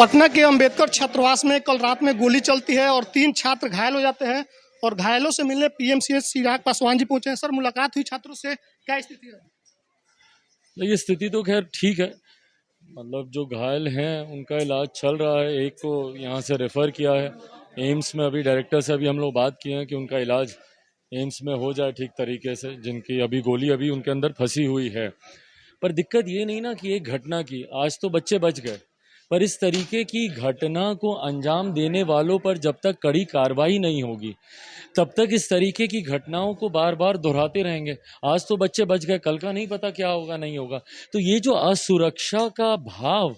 पटना के अंबेडकर छात्रावास में कल रात में गोली चलती है और 3 छात्र घायल हो जाते हैं और घायलों से मिलने पीएमसीएच चिराग पासवान जी पहुंचे हैं। सर, मुलाकात हुई छात्रों से, क्या स्थिति है? ये स्थिति तो खैर ठीक है। मतलब जो घायल हैं उनका इलाज चल रहा है। एक को यहाँ से रेफ़र किया है एम्स में। अभी डायरेक्टर से अभी हम लोग बात किए हैं कि उनका इलाज एम्स में हो जाए ठीक तरीके से, जिनकी अभी गोली अभी उनके अंदर फंसी हुई है। पर दिक्कत ये नहीं ना कि एक घटना की, आज तो बच्चे बच गए, पर इस तरीके की घटना को अंजाम देने वालों पर जब तक कड़ी कार्रवाई नहीं होगी तब तक इस तरीके की घटनाओं को बार बार दोहराते रहेंगे। आज तो बच्चे बच गए, कल का नहीं पता क्या होगा नहीं होगा। तो ये जो असुरक्षा का भाव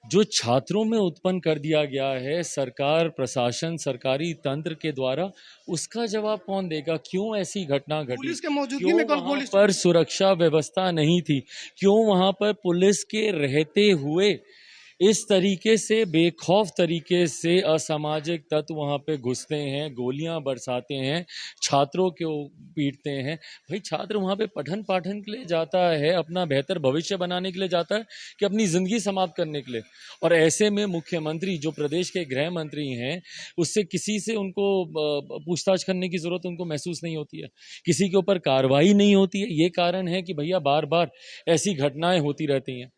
जो छात्रों में उत्पन्न कर दिया गया है सरकार, प्रशासन, सरकारी तंत्र के द्वारा, उसका जवाब कौन देगा? क्यों ऐसी घटना घटी? पुलिस के मौजूदगी क्यों में कल वहां गोली पर सुरक्षा व्यवस्था नहीं थी? क्यों वहां पर पुलिस के रहते हुए इस तरीके से बेखौफ तरीके से असामाजिक तत्व वहाँ पे घुसते हैं, गोलियां बरसाते हैं, छात्रों को पीटते हैं? भाई, छात्र वहाँ पे पठन पाठन के लिए जाता है, अपना बेहतर भविष्य बनाने के लिए जाता है कि अपनी ज़िंदगी समाप्त करने के लिए? और ऐसे में मुख्यमंत्री जो प्रदेश के गृह मंत्री हैं, उससे किसी से उनको पूछताछ करने की ज़रूरत उनको महसूस नहीं होती है, किसी के ऊपर कार्रवाई नहीं होती है। ये कारण है कि भैया बार बार ऐसी घटनाएं होती रहती हैं।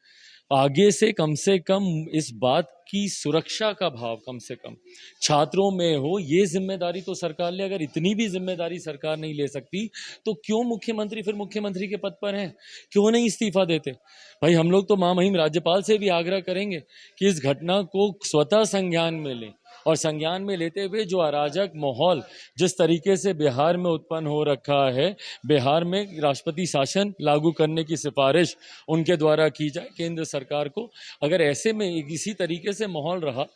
आगे से कम इस बात की सुरक्षा का भाव कम से कम छात्रों में हो, ये जिम्मेदारी तो सरकार ले। अगर इतनी भी जिम्मेदारी सरकार नहीं ले सकती तो क्यों मुख्यमंत्री फिर मुख्यमंत्री के पद पर हैं? क्यों नहीं इस्तीफा देते? भाई, हम लोग तो महामहिम राज्यपाल से भी आग्रह करेंगे कि इस घटना को स्वतः संज्ञान में लें और संज्ञान में लेते हुए जो अराजक माहौल जिस तरीके से बिहार में उत्पन्न हो रखा है, बिहार में राष्ट्रपति शासन लागू करने की सिफारिश उनके द्वारा की जाए केंद्र सरकार को। अगर ऐसे में इसी तरीके से माहौल रहा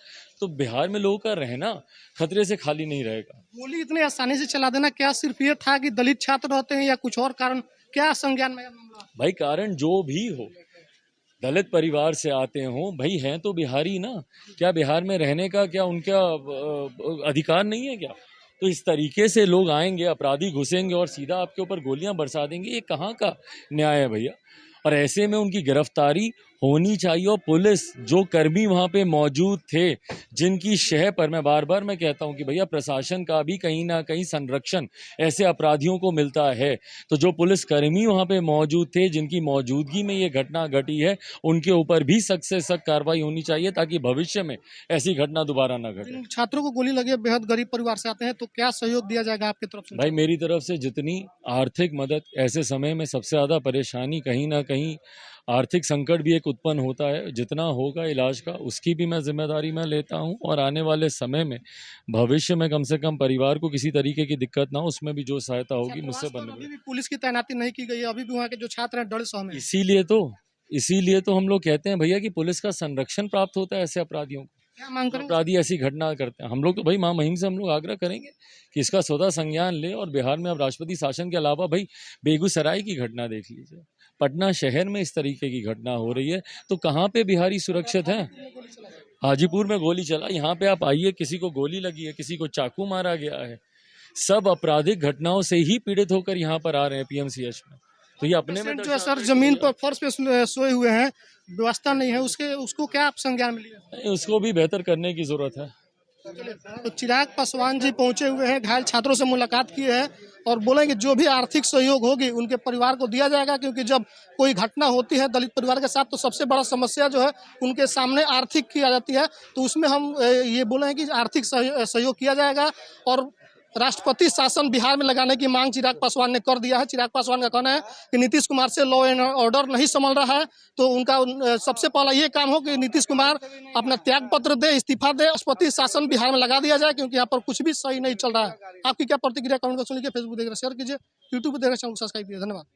तो बिहार में लोगों का रहना खतरे से खाली नहीं रहेगा। गोली इतने आसानी से चला देना, क्या सिर्फ ये था कि दलित छात्र होते हैं या कुछ और कारण? क्या संज्ञान में मामला? भाई, कारण जो भी हो, दलित परिवार से आते हों, भाई हैं तो बिहारी ना। क्या बिहार में रहने का क्या उनका अधिकार नहीं है क्या? तो इस तरीके से लोग आएंगे, अपराधी घुसेंगे और सीधा आपके ऊपर गोलियां बरसा देंगे, ये कहाँ का न्याय है भैया? और ऐसे में उनकी गिरफ्तारी होनी चाहिए। और पुलिस जो कर्मी वहाँ पे मौजूद थे, जिनकी शह पर मैं बार बार कहता हूँ कि भैया प्रशासन का भी कहीं ना कहीं संरक्षण ऐसे अपराधियों को मिलता है। तो जो पुलिस कर्मी वहाँ पे मौजूद थे, जिनकी मौजूदगी में ये घटना घटी है, उनके ऊपर भी सख्त से सख्त कार्रवाई होनी चाहिए ताकि भविष्य में ऐसी घटना दोबारा ना घटे। जिन छात्रों को गोली लगी है बेहद गरीब परिवार से आते हैं, तो क्या सहयोग दिया जाएगा आपकी तरफ से? भाई, मेरी तरफ से जितनी आर्थिक मदद, ऐसे समय में सबसे ज़्यादा परेशानी कहीं ना कहीं आर्थिक संकट भी एक उत्पन्न होता है, जितना होगा इलाज का उसकी भी मैं जिम्मेदारी में लेता हूं। और आने वाले समय में भविष्य में कम से कम परिवार को किसी तरीके की दिक्कत ना हो, उसमें भी जो सहायता होगी मुझसे अभी बनेगी। भी पुलिस की तैनाती नहीं की गई है, अभी भी वहाँ के जो छात्र हैं डर सहमे हैं। इसीलिए तो हम लोग कहते हैं भैया कि पुलिस का संरक्षण प्राप्त होता है ऐसे अपराधियों को। क्या मांग करेंगे? अपराधी ऐसी घटना करते हैं, हम लोग तो भाई महामहिम से हम लोग आग्रह करेंगे कि इसका स्वतः संज्ञान ले। और बिहार में अब राष्ट्रपति शासन के अलावा भाई बेगूसराय की घटना देख लीजिए, पटना शहर में इस तरीके की घटना हो रही है, तो कहाँ पे बिहारी सुरक्षित हैं? हाजीपुर में गोली चला, यहाँ पे आप आइए, किसी को गोली लगी है, किसी को चाकू मारा गया है। सब आपराधिक घटनाओं से ही पीड़ित होकर यहाँ पर आ रहे हैं पीएमसीएच में। तो ये अपने में जो है सर, जमीन पर फर्श पे सोए हुए हैं, व्यवस्था नहीं है, उसको क्या आप संज्ञान में लिए? उसको भी बेहतर करने की जरूरत है। तो चिराग पासवान जी पहुंचे हुए हैं, घायल छात्रों से मुलाकात की है और बोलेंगे जो भी आर्थिक सहयोग होगी उनके परिवार को दिया जाएगा, क्योंकि जब कोई घटना होती है दलित परिवार के साथ तो सबसे बड़ा समस्या जो है उनके सामने आर्थिक की आ जाती है। तो उसमें हम ये बोले हैं कि आर्थिक सहयोग किया जाएगा और राष्ट्रपति शासन बिहार में लगाने की मांग चिराग पासवान ने कर दिया है। चिराग पासवान का कहना है कि नीतीश कुमार से लॉ एंड ऑर्डर नहीं संभल रहा है, तो उनका सबसे पहला ये काम हो कि नीतीश कुमार अपना त्याग पत्र दे, इस्तीफा दे, राष्ट्रपति शासन बिहार में लगा दिया जाए, क्योंकि यहाँ पर कुछ भी सही नहीं चल रहा है। आपकी क्या प्रतिक्रिया? कमेंट बॉक्स में लिखिए, फेसबुक देख रहे शेयर कीजिए, यूट्यूब देख रहे सब्सक्राइब कीजिए। धन्यवाद।